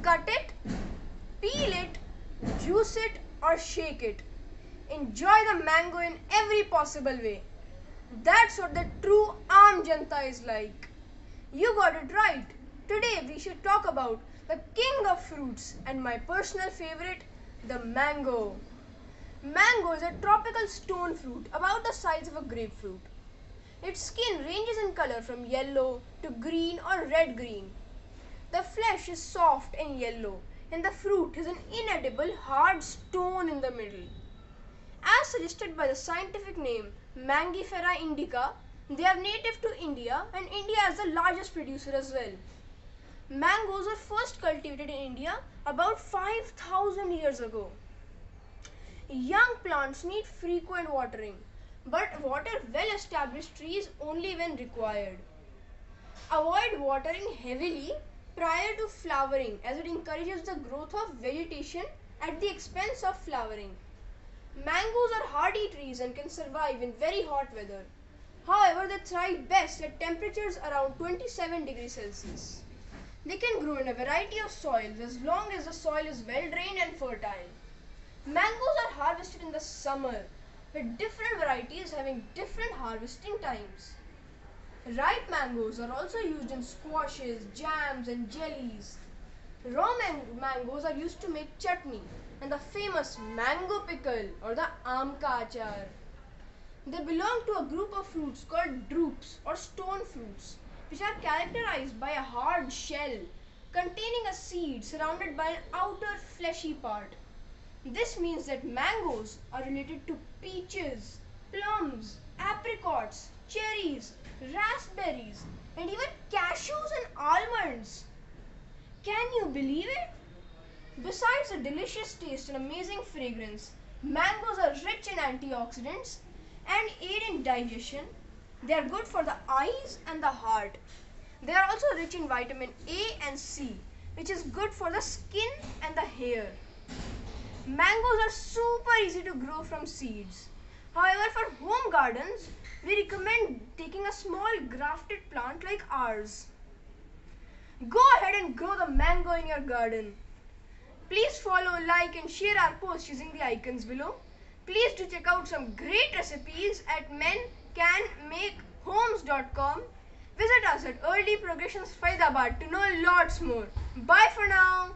cut it, peel it, juice it or shake it. Enjoy the mango in every possible way. That's what the true Aam Janta is like. You got it right. Today we should talk about the king of fruits and my personal favorite, the mango. Mango is a tropical stone fruit about the size of a grapefruit. Its skin ranges in color from yellow to green or red-green. The flesh is soft and yellow, and the fruit is an inedible hard stone in the middle. As suggested by the scientific name Mangifera indica, they are native to India, and India is the largest producer as well. Mangoes were first cultivated in India about 5,000 years ago. Young plants need frequent watering, but water well-established trees only when required. Avoid watering heavily prior to flowering, as it encourages the growth of vegetation at the expense of flowering. Mangoes are hardy trees and can survive in very hot weather. However, they thrive best at temperatures around 27 degrees Celsius. They can grow in a variety of soils as long as the soil is well drained and fertile. Mangoes are harvested in the summer, with different varieties having different harvesting times. Ripe mangoes are also used in squashes, jams and jellies. Raw mangoes are used to make chutney and the famous mango pickle or the amka achar. They belong to a group of fruits called drupes or stone fruits, which are characterized by a hard shell containing a seed surrounded by an outer fleshy part. This means that mangoes are related to peaches, plums, apricots, cherries, raspberries, and even cashews and almonds. Can you believe it? Besides a delicious taste and amazing fragrance, mangoes are rich in antioxidants and aid in digestion. They are good for the eyes and the heart. They are also rich in vitamin A and C, which is good for the skin and the hair. Mangoes are super easy to grow from seeds. However, for home gardens, we recommend taking a small grafted plant like ours. Go ahead and grow the mango in your garden. Please follow, like and share our posts using the icons below. Please do check out some great recipes at mencanmakehomes.com. Visit us at Early Progressions Faridabad to know lots more. Bye for now.